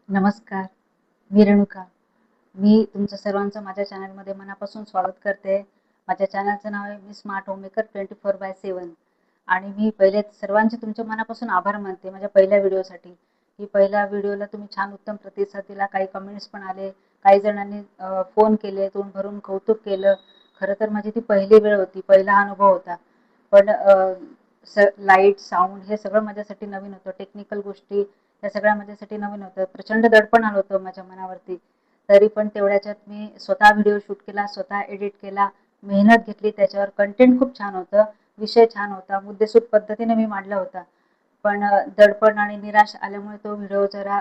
नमस्कार, मी रेणुका. मी तुमचं सर्वांचं माझ्या चॅनलमध्ये मनापासून स्वागत करते. माझ्या चॅनलचं नाव आहे मी स्मार्ट होममेकर 24/7 आणि मी पहिले सर्वांचे तुमच्या मनापासून आभार मानते माझ्या पहिल्या व्हिडिओसाठी. की पहिल्या व्हिडिओला तुम्ही छान उत्तम प्रतिसाद दिला, काही कमेंट्स पण आले, काही जणांनी फोन केले, तोंड भरून कौतुक केलं. खरं तर माझी ती पहिली वेळ होती, पहिला अनुभव होता. पण लाईट, साऊंड हे सगळं माझ्यासाठी नवीन होतं. टेक्निकल गोष्टी या सगळ्या माझ्यासाठी नवीन होतं. प्रचंड दडपण आलं होतं माझ्या मनावरती. तरी पण तेवढ्याच्यात मी स्वतः व्हिडिओ शूट केला, स्वतः एडिट केला, मेहनत घेतली त्याच्यावर. कंटेंट खूप छान होतं, विषय छान होता, मुद्देसूद पद्धतीने मी मांडला होता. पण दडपण आणि निराश आल्यामुळे तो व्हिडिओ जरा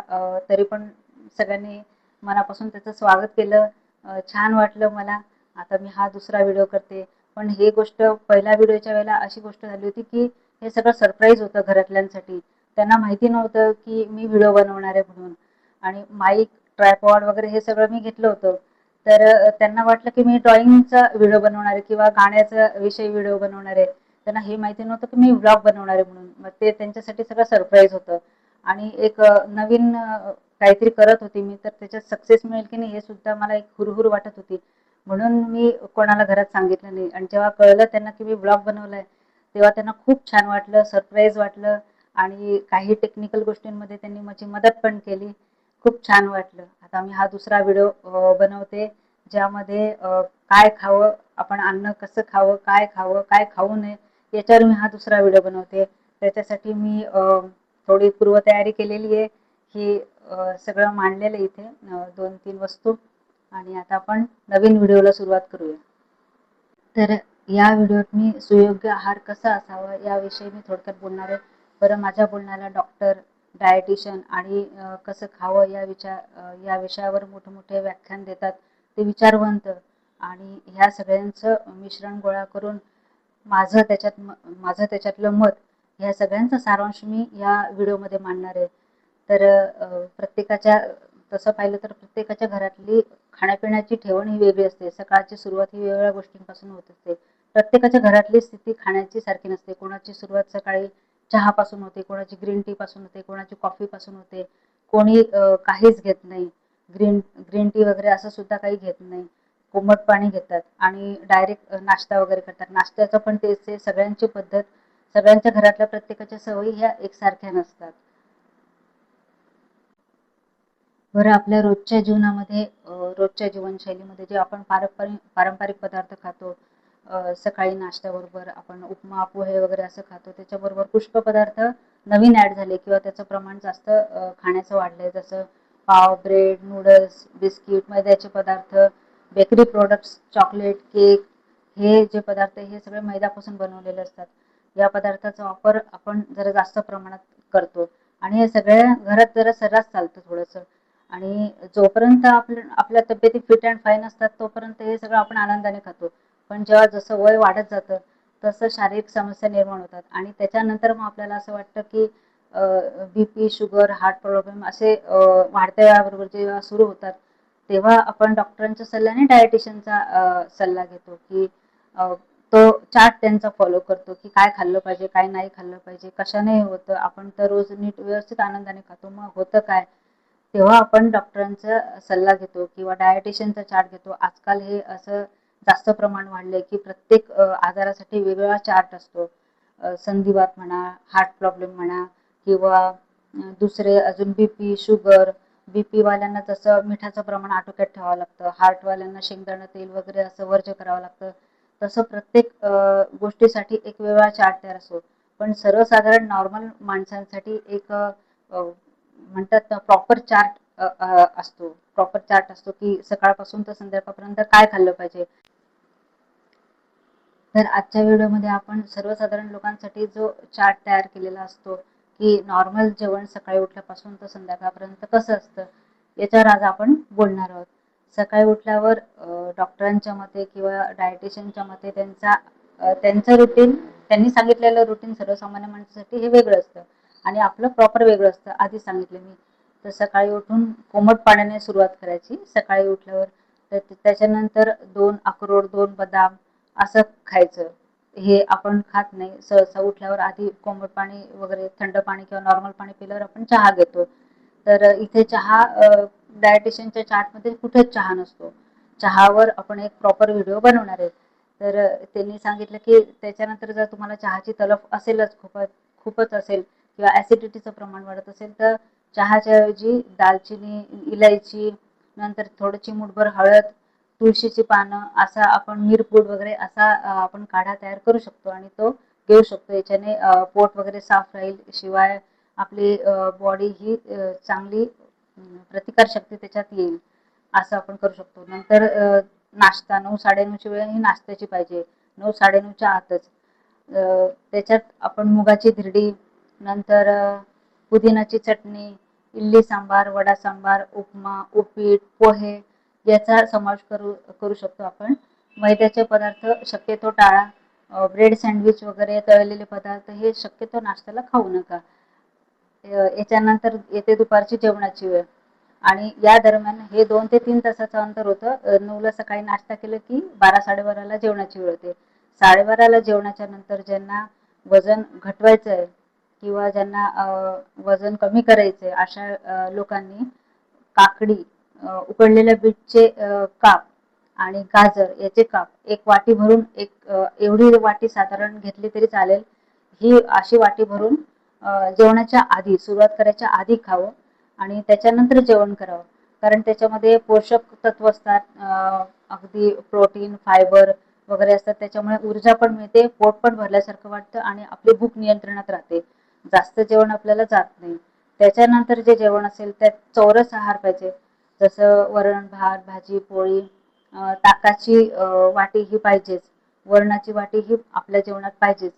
तरी पण सगळ्यांनी मनापासून त्याचं स्वागत केलं. छान वाटलं मला. आता मी हा दुसरा व्हिडिओ करते. पण ही गोष्ट पहिल्या व्हिडिओच्या वेळेला अशी गोष्ट झाली होती की हे सगळं सरप्राईज होतं घरातल्यांसाठी. त्यांना माहिती नव्हतं की मी व्हिडिओ बनवणार आहे म्हणून. आणि माईक, ट्रायपॉड वगैरे हे सगळं मी घेतलं होतं. तर त्यांना वाटलं की मी ड्रॉइंगचा व्हिडिओ बनवणार आहे किंवा गाण्याचा विषयी व्हिडिओ बनवणार आहे. त्यांना हे माहिती नव्हतं की मी व्लॉग बनवणार आहे म्हणून. मग ते त्यांच्यासाठी सगळं सरप्राईज होतं. आणि एक नवीन काहीतरी करत होती मी, तर त्याच्यात सक्सेस मिळेल की नाही हे सुद्धा मला एक हुरहुर वाटत होती. म्हणून मी कोणाला घरात सांगितलं नाही. आणि जेव्हा कळलं त्यांना की मी व्लॉग बनवलाय, तेव्हा त्यांना खूप छान वाटलं, सरप्राईज वाटलं. आणि काही टेक्निकल गोष्टींमध्ये त्यांनी माझी मदत पण केली. खूप छान वाटलं. आता मी हा दुसरा व्हिडिओ बनवते, ज्यामध्ये काय खावं, आपण अन्न कसं खावं, काय खाऊ नये, याच्यावर मी हा दुसरा व्हिडिओ बनवते. त्याच्यासाठी मी थोडी पूर्वतयारी केलेली आहे. ही सगळं मांडलेलं इथे 2-3 वस्तू. आणि आता आपण नवीन व्हिडिओला सुरुवात करूया. तर या व्हिडिओत मी सुयोग्य आहार कसा असावा याविषयी मी थोडक्यात बोलणार आहे. बरं, माझ्या बोलण्याला डॉक्टर, डायटिशियन आणि कसं खावं या विषयावर मोठे व्याख्यान देतात ते विचारवंत. आणि ह्या सगळ्यांचं मिश्रण गोळा करून माझं त्याच्यातलं मत, ह्या सगळ्यांचा सारांश मी या व्हिडिओमध्ये मांडणार आहे. तर प्रत्येकाच्या तसं पाहिलं तर प्रत्येकाच्या घरातली खाण्यापिण्याची ठेवण ही वेगळी असते. सकाळची सुरुवात ही वेगवेगळ्या गोष्टींपासून होत असते. प्रत्येकाच्या घरातली स्थिती खाण्याची सारखी नसते. कोणाची सुरुवात सकाळी चहापासून होते, कोणाची ग्रीन टी पासून होते, कोणाची कॉफी पासून होते, कोणी काहीच घेत नाही. ग्रीन टी वगैरे असं सुद्धा काही घेत नाही. कोमट पाणी घेतात आणि डायरेक्ट नाश्ता वगैरे करतात. नाश्त्याचं पण तेच आहे. सगळ्यांची पद्धत, सगळ्यांच्या घरातल्या प्रत्येकाच्या सवयी ह्या एकसारख्या नसतात. बरं, आपल्या रोजच्या जीवनामध्ये रोजच्या जीवनशैलीमध्ये जे आपण पारंपरिक पदार्थ खातो, सकाळी नाश्त्याबरोबर आपण उपमा, पोहे वगैरे असं खातो. त्याच्याबरोबर पुष्कळ पदार्थ नवीन ॲड झाले किंवा त्याचं प्रमाण जास्त खाण्याचं वाढलंय. जसं पाव, ब्रेड, नूडल्स, बिस्किट, मैद्याचे पदार्थ, बेकरी प्रॉडक्ट्स, चॉकलेट, केक, हे जे पदार्थ हे सगळे मैद्यापासून बनवलेले असतात. या पदार्थाचा वापर आपण जरा जास्त प्रमाणात करतो आणि हे सगळ्या घरात जरा सर्रास चालतं थोडंसं. आणि जोपर्यंत आपल्या तब्येती फिट अँड फाईन असतात तोपर्यंत हे सगळं आपण आनंदाने खातो. पण जेव्हा जसं वय वाढत जातं तसं शारीरिक समस्या निर्माण होतात आणि त्याच्यानंतर मग आपल्याला असं वाटतं की बीपी, शुगर, हार्ट प्रॉब्लेम असे वाढत्या वयाबरोबर जेव्हा सुरू होतात, तेव्हा आपण डॉक्टरांच्या सल्ल्याने डायटिशियनचा सल्ला घेतो की तो चार्ट त्यांचा फॉलो करतो की काय खाल्लं पाहिजे, काय नाही खाल्लं पाहिजे, कशाने होतं. आपण तर रोज नीट व्यवस्थित आनंदाने खातो, मग होतं काय? तेव्हा आपण डॉक्टरांचा सल्ला घेतो किंवा डायटिशियनचा चार्ट घेतो. आजकाल हे असं जास्त प्रमाण वाढलंय की प्रत्येक आजारासाठी वेगवेगळा चार्ट असतो. संधिवात म्हणा, हार्ट प्रॉब्लेम म्हणा किंवा दुसरे अजून बीपी, शुगर. बीपी वाल्यांना तसं मिठाचं प्रमाण आटोक्यात ठेवावं लागतं. हार्टवाल्यांना शेंगदाणा तेल वगैरे असं वर्ज्य करावं लागतं. तसं प्रत्येक गोष्टीसाठी एक वेगळा चार्ट तयार असतो. पण सर्वसाधारण नॉर्मल माणसांसाठी एक म्हणतात ना प्रॉपर चार्ट असतो. प्रॉपर चार्ट असतो की सकाळपासून तर संध्याकाळपर्यंत काय खाल्लं पाहिजे. तर आजच्या व्हिडिओमध्ये आपण सर्वसाधारण लोकांसाठी जो चार्ट तयार केलेला असतो की नॉर्मल जेवण सकाळी उठल्यापासून तर संध्याकाळपर्यंत कसं असतं, याच्यावर आज आपण बोलणार आहोत. सकाळी उठल्यावर डॉक्टरांच्या मते किंवा डायटिशियनच्या मते त्यांचं रुटीन, त्यांनी सांगितलेलं रुटीन सर्वसामान्य माणसासाठी हे वेगळं असतं आणि आपलं प्रॉपर वेगळं असतं. आधी सांगितलं मी. तर सकाळी उठून कोमट पाण्याने सुरुवात करायची सकाळी उठल्यावर. तर त्याच्यानंतर 2 अक्रोड, 2 बदाम असं खायचं. हे आपण खात नाही. सहसा उठल्यावर आधी कोमट पाणी वगैरे थंड पाणी किंवा नॉर्मल पाणी पिल्यावर आपण चहा घेतो. तर इथे चहा डायटिशियनच्या चार्टमध्ये कुठेच चहा नसतो. चहावर आपण एक प्रॉपर व्हिडिओ बनवणार आहे. तर त्यांनी सांगितलं की त्याच्यानंतर जर तुम्हाला चहाची तलफ असेलच खूपच असेल किंवा ॲसिडिटीचं प्रमाण वाढत असेल तर चहाच्या ऐवजी दालचिनी, इलायची, नंतर थोडं चिमूटभर हळद, तुळशीची पानं असा आपण मिरपूड वगैरे असा आपण काढा तयार करू शकतो आणि तो घेऊ शकतो. याच्याने पोट वगैरे साफ राहील, शिवाय आपली बॉडी ही चांगली प्रतिकारशक्ती त्याच्यात येईल, असं आपण करू शकतो. नंतर नाश्ता 9-9:30ची वेळ ही नाश्त्याची पाहिजे, 9-9:30च्या आतच. त्याच्यात आपण मुगाची धिरडी, नंतर पुदिनाची चटणी, इडली सांबार, वडा सांबार, उपमा, उपीट, पोहे याचा समावेश करू शकतो आपण. मैद्याचे पदार्थ शक्यतो टाळा. ब्रेड सँडविच वगैरे तळलेले पदार्थ हे शक्यतो नाश्त्याला खाऊ नका. याच्यानंतर येते दुपारची जेवणाची वेळ आणि या दरम्यान हे 2 ते 3 तासाचं अंतर होतं. 9ला सकाळी नाश्ता केलं की 12-12:30ला जेवणाची वेळ होते. 12:30ला जेवणाच्या नंतर ज्यांना वजन घटवायचं आहे किंवा ज्यांना वजन कमी करायचं आहे अशा लोकांनी काकडी, उकडलेल्या बीटचे काप आणि गाजर याचे काप एक वाटी भरून एवढी वाटी साधारण घेतली तरी चालेल. ही अशी वाटी भरून जेवणाच्या आधी सुरुवात करायच्या आधी खावं आणि त्याच्यानंतर जेवण करावं. कारण त्याच्यामध्ये पोषक तत्व असतात, अगदी प्रोटीन, फायबर वगैरे असतात. त्याच्यामुळे ऊर्जा पण मिळते, पोट पण भरल्यासारखं वाटतं आणि आपली भूक नियंत्रणात राहते. जास्त जेवण आपल्याला जात नाही. त्याच्यानंतर जे जेवण असेल त्यात चौरस आहार पाहिजे, जसं वरण, भात, भाजी, पोळी, ताकाची वाटी ही पाहिजेच, वरणाची वाटी ही आपल्या जेवणात पाहिजेच.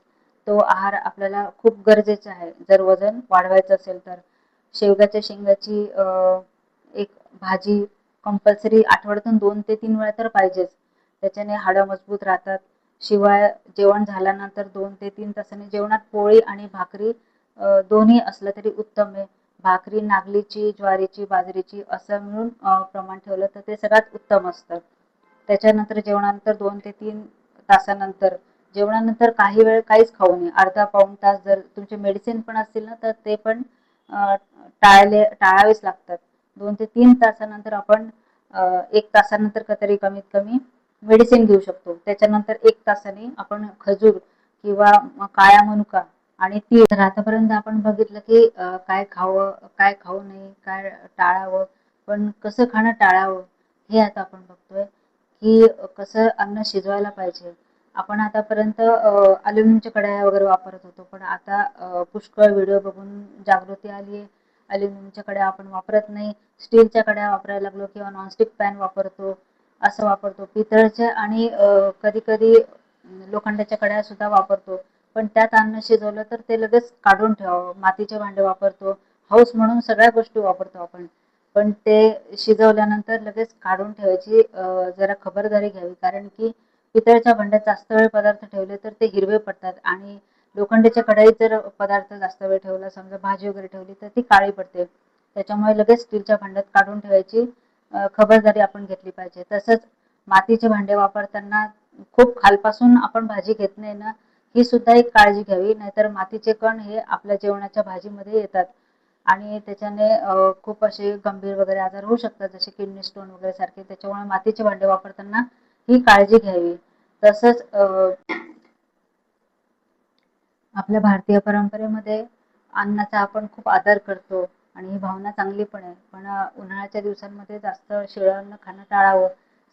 तो आहार आपल्याला खूप गरजेचा आहे जर वजन वाढवायचं असेल तर. शेवग्याच्या शेंगाची एक भाजी कंपल्सरी आठवड्यातून 2 ते 3 वेळा तर पाहिजेच. त्याच्याने हाडं मजबूत राहतात. शिवाय जेवण झाल्यानंतर 2 ते 3 तासांनी जेवणात पोळी आणि भाकरी दोन्ही असलं तरी उत्तम आहे. भाकरी नागलीची, ज्वारीची, बाजरीची असं मिळून प्रमाण ठेवलं तर ते सगळ्यात उत्तम असतं. त्याच्यानंतर जेवणानंतर 2 ते 3 तासानंतर जेवणानंतर काही वेळ काहीच खाऊ नये. अर्धा-पाऊण तास जर तुमचे मेडिसिन पण असतील ना तर ते पण टाळावेच लागतात. 2 ते 3 तासानंतर आपण 1 तासानंतर तरी कमीत कमी मेडिसिन घेऊ शकतो. त्याच्यानंतर 1 तासाने आपण खजूर किंवा काळा मनुका आणि तीळ. तर आतापर्यंत आपण बघितलं की काय खावं, काय खाऊ नये, काय टाळावं, पण कसं खाणं टाळावं हे आता आपण बघतोय की कसं अन्न शिजवायला पाहिजे. आपण आतापर्यंत अल्युमिनियमच्या कढया वगैरे वापरत होतो, पण आता पुष्कळ व्हिडिओ बघून जागृती आली आहे. अल्युमिनियमच्या कढया आपण वापरत नाही, स्टीलच्या कढया वापरायला लागलो किंवा नॉनस्टिक पॅन वापरतो, असं वापरतो. पितळच्या आणि कधी कधी लोखंडाच्या कढया सुद्धा वापरतो, पण त्यात अन्न शिजवलं तर ते लगेच काढून ठेवावं. मातीचे भांडे वापरतो, हौस म्हणून सगळ्या गोष्टी वापरतो आपण, पण ते शिजवल्यानंतर लगेच काढून ठेवायची जरा खबरदारी घ्यावी. कारण की पितळच्या भांड्यात जास्त वेळ पदार्थ ठेवले तर ते हिरवे पडतात आणि लोखंडाच्या कढईत जर पदार्थ जास्त वेळ ठेवला, समजा भाजी वगैरे ठेवली तर ती काळी पडते. त्याच्यामुळे लगेच स्टीलच्या भांड्यात काढून ठेवायची खबरदारी आपण घेतली पाहिजे. तसंच मातीचे भांडे वापरताना खूप खालपासून आपण भाजी घेत नाही ना, ही सुद्धा एक काळजी घ्यावी. नाहीतर मातीचे कण हे आपल्या जेवणाच्या भाजीमध्ये येतात आणि त्याच्याने खूप असे गंभीर वगैरे आजार होऊ शकतात, जसे किडनी स्टोन वगैरे सारखे. त्याच्यामुळे मातीचे भांडे वापरताना ही काळजी घ्यावी. तसंच आपल्या भारतीय परंपरेमध्ये अन्नाचा आपण खूप आदर करतो आणि ही भावना चांगली पण आहे. पण उन्हाळ्याच्या दिवसांमध्ये जास्त शिळं अन्न खाणं टाळावं.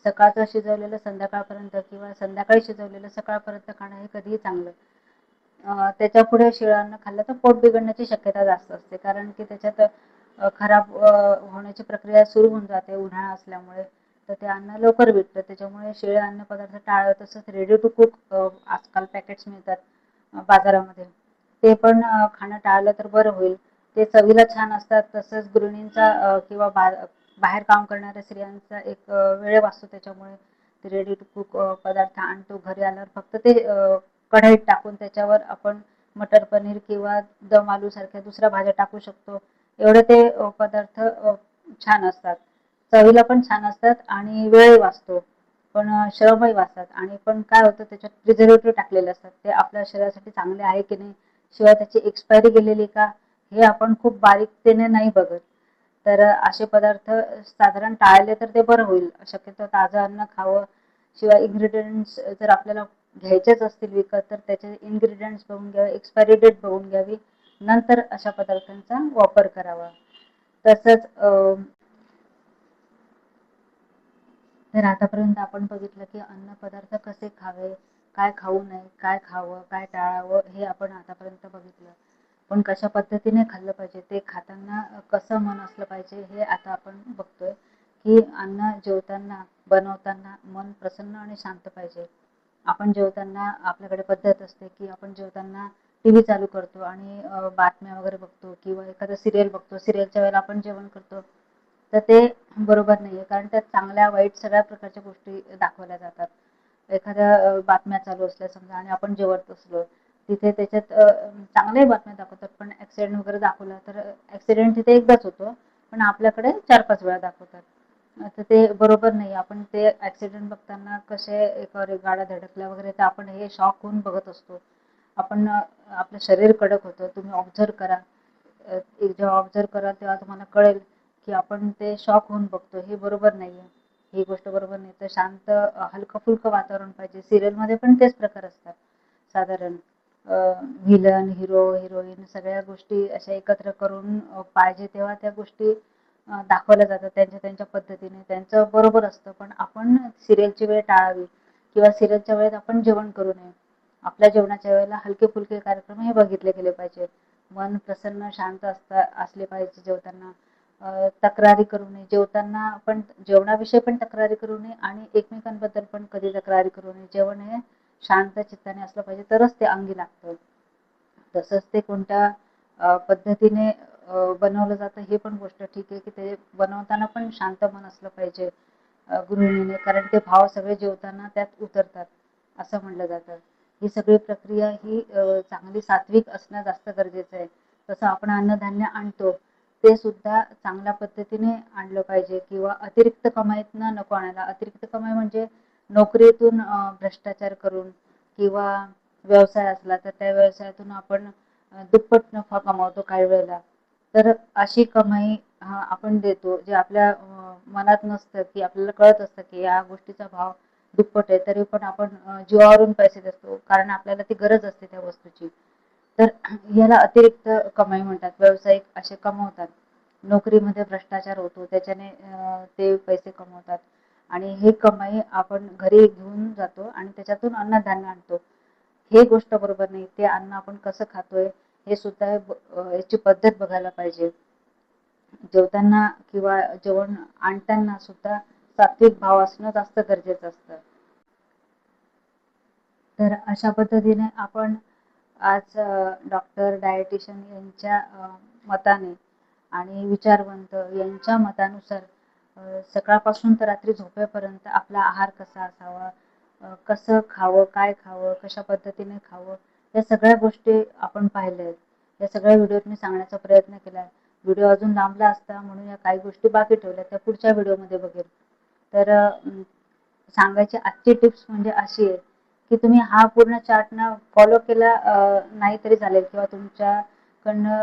सकाळचं शिजवलेलं संध्याकाळपर्यंत किंवा संध्याकाळी शिजवलेलं सकाळपर्यंत खाणं हे कधीही चांगलं. त्याच्यापुढे शिळं अन्न खाल्लं तर पोट बिघडण्याची शक्यता जास्त असते, कारण की त्याच्यात खराब होण्याची प्रक्रिया सुरू होऊन जाते उन्हाळा असल्यामुळे. तर ते अन्न लवकर विटतं. त्याच्यामुळे शिळे अन्न पदार्थ टाळावे. तसंच रेडी टू कुक आजकाल पॅकेट्स मिळतात बाजारामध्ये, ते पण खाणं टाळलं तर बरं होईल. ते चवीला छान असतात. तसंच गृहिणींचा किंवा बाहेर काम करणाऱ्या स्त्रियांचा एक वेळ वाचतो त्याच्यामुळे. रेडी टू कुक पदार्थ आणतो, घरी आल्यावर फक्त ते कढईत टाकून त्याच्यावर आपण मटर पनीर किंवा दम आलू सारख्या दुसऱ्या भाज्या टाकू शकतो. एवढे ते पदार्थ छान असतात, चवीला पण छान असतात आणि वेळ वाचतो, पण श्रमही वाचतात. आणि पण काय होतं, त्याच्यात प्रिझर्वेटिव्ह टाकलेले असतात, ते आपल्या शरीरासाठी चांगले आहे की नाही, शिवाय त्याची एक्सपायरी गेलेली का हे आपण खूप बारीकतेने नाही बघत. तर असे पदार्थ साधारण टाळले तर ते बरं होईल. शक्यतो ताजं अन्न खावं. शिवाय इन्ग्रेडियंट्स जर आपल्याला घ्यायचेच असतील विकत तर त्याचे इन्ग्रेडियंट्स बघून घ्यावे, एक्सपायरी डेट बघून घ्यावी, नंतर अशा पदार्थांचा वापर करावा. तसंच तर आतापर्यंत आपण बघितलं की अन्न पदार्थ कसे खावे, काय खाऊ नये, काय खावं, काय टाळावं हे आपण आतापर्यंत बघितलं. पण कशा पद्धतीने खाल्लं पाहिजे, ते खाताना कसं मन असलं पाहिजे हे आता आपण बघतोय की अन्न जेवताना, बनवताना मन प्रसन्न आणि शांत पाहिजे. आपण जेवताना आपल्याकडे पद्धत असते की आपण जेवताना टीव्ही चालू करतो आणि बातम्या वगैरे बघतो किंवा एखादं सिरियल बघतो. सिरियलच्या वेळेला आपण जेवण करतो. तर ते बरोबर नाहीये, कारण त्यात चांगल्या वाईट सगळ्या प्रकारच्या गोष्टी दाखवल्या जातात. एखाद्या बातम्या चालू असल्या समजा आणि आपण जेवत असलो, तिथे त्याच्यात चांगल्याही बातम्या दाखवतात, पण ॲक्सिडेंट वगैरे दाखवला तर ॲक्सिडेंट तिथे एकदाच होतो, पण आपल्याकडे 4-5 वेळा दाखवतात. तर ते बरोबर नाही. आपण ते ॲक्सिडेंट बघताना कसे एकावर गाड्या धडकल्या वगैरे तर आपण हे शॉक होऊन बघत असतो. आपण आपलं शरीर कडक होतं. तुम्ही ऑब्झर्व्ह करा. जेव्हा ऑब्झर्व्ह कराल तेव्हा तुम्हाला कळेल की आपण ते शॉक होऊन बघतो. हे बरोबर नाहीये. ही गोष्ट बरोबर नाही. तर शांत हलकं-फुलकं वातावरण पाहिजे. सीरियलमध्ये पण तेच प्रकार असतात. साधारण व्हिलन, हिरो, हिरोईन सगळ्या गोष्टी अशा एकत्र करून पाहिजे तेव्हा त्या गोष्टी दाखवल्या जातात त्यांच्या त्यांच्या पद्धतीने. त्यांचं बरोबर असतं, पण आपण सिरियलची वेळ टाळावी किंवा सिरियलच्या वेळेत आपण जेवण करू नये. आपल्या जेवणाच्या वेळेला हलके-फुलके कार्यक्रम हे बघितले गेले पाहिजे. मन प्रसन्न, शांत असले पाहिजे जेवताना. तक्रारी करू नये. जेवताना पण जेवणाविषयी पण तक्रारी करू नये आणि एकमेकांबद्दल पण कधी तक्रारी करू नये. जेवण हे शांत चित्ताने असलं पाहिजे तरच ते अंगी लागतं. तसंच ते कोणत्या पद्धतीने बनवलं जातं हे पण गोष्ट ठीक आहे की ते बनवताना पण शांत मन असलं पाहिजे गृहिणीने, कारण ते भाव सगळे जेवताना त्यात उतरतात असं म्हणलं जातं. ही सगळी प्रक्रिया ही चांगली सात्विक असणं जास्त गरजेचं आहे. तसं आपण अन्नधान्य आणतो ते सुद्धा चांगल्या पद्धतीने आणलं पाहिजे किंवा अतिरिक्त कमाईतनं नको आणायला. अतिरिक्त कमाई म्हणजे नोकरीतून भ्रष्टाचार करून किंवा व्यवसाय असला तर त्या व्यवसायातून आपण दुप्पट नफा कमावतो काही वेळेला. तर अशी कमाई आपण देतो जे आपल्या मनात नसतं, की आपल्याला कळत असतं की या गोष्टीचा भाव दुप्पट आहे, तरी पण आपण जीवावरून पैसे देतो कारण आपल्याला ती गरज असते त्या वस्तूची. तर याला अतिरिक्त कमाई म्हणतात. व्यावसायिक असे कमवतात. नोकरीमध्ये भ्रष्टाचार होतो त्याच्याने ते पैसे कमवतात आणि हे कमाई आपण घरी घेऊन जातो आणि त्याच्यातून अन्नधान्य आणतो. हे गोष्ट बरोबर नाही. ते अन्न आपण कसं खातोय हे सुद्धा याची पद्धत बघायला पाहिजे. जेवताना किंवा जेवण आणताना सुद्धा सात्विक भाव असणं जास्त गरजेचं असतं. तर अशा पद्धतीने आपण आज डॉक्टर, डायटिशियन यांच्या मताने आणि विचारवंत यांच्या मतानुसार सकाळपासून तर रात्री झोपेपर्यंत आपला आहार कसा असावा, कसं खावं, काय खावं, कशा पद्धतीने खावं, या सगळ्या गोष्टी आपण पाहिल्या आहेत. या सगळ्या व्हिडिओत मी सांगण्याचा प्रयत्न केला आहे. व्हिडिओ अजून लांबला असता म्हणून या काही गोष्टी बाकी ठेवल्या, त्या पुढच्या व्हिडिओमध्ये बघेल. तर सांगायची आजची टिप्स म्हणजे अशी आहे की तुम्ही हा पूर्ण चार्ट ना फॉलो केला नाही तरी चालेल किंवा तुमच्याकडनं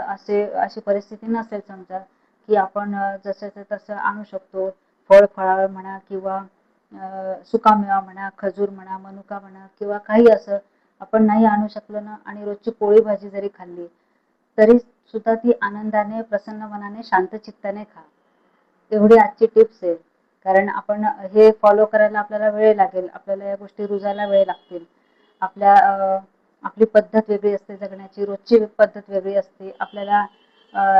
अशी परिस्थिती नसेल समजा की आपण जसंच्या तसं आणू शकतो. फळावर म्हणा किंवा सुकामेवा म्हणा, खजूर म्हणा, मनुका म्हणा किंवा काही असं आपण नाही आणू शकलो ना आणि रोजची पोळी भाजी जरी खाल्ली तरी सुद्धा ती आनंदाने, प्रसन्न मनाने, शांत चित्ताने खा. एवढी आजची टिप्स आहे. कारण आपण हे फॉलो करायला आपल्याला वेळ लागेल. आपल्याला या गोष्टी रुजायला वेळ लागतील. आपली पद्धत वेगळी असते जगण्याची, रोजची पद्धत वेगळी असते. आपल्याला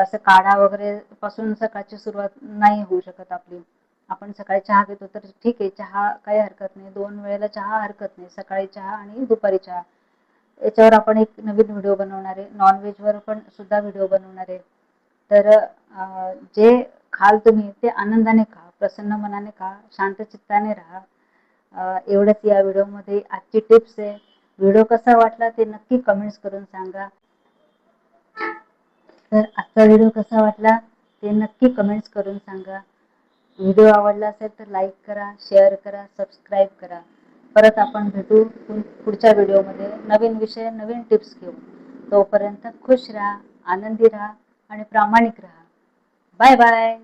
असं काढा वगैरे पासून सकाळची सुरुवात नाही होऊ शकत आपली. आपण सकाळी चहा घेतो तर ठीक आहे, चहा काही हरकत नाही. 2 वेळेला चहा हरकत नाही. सकाळी चहा आणि दुपारी चहा. याच्यावर आपण एक नवीन व्हिडिओ बनवणार आहे. नॉन-व्हेजवर पण सुद्धा व्हिडिओ बनवणार आहे. तर जे खाल तुम्ही ते आनंदाने खा, प्रसन्न मनाने खा, शांत चित्ताने राहा. एवढंच या व्हिडिओमध्ये आजची टिप्स आहे. व्हिडिओ कसा वाटला ते नक्की कमेंट्स करून सांगा. तर आजचा व्हिडिओ कसा वाटला ते नक्की कमेंट्स करून सांगा. व्हिडिओ आवडला असेल तर लाईक करा, शेअर करा, सबस्क्राईब करा. परत आपण भेटू पुढच्या व्हिडिओमध्ये नवीन विषय, नवीन टिप्स घेऊन. तोपर्यंत खुश राहा, आनंदी राहा आणि प्रामाणिक राहा. Bye bye.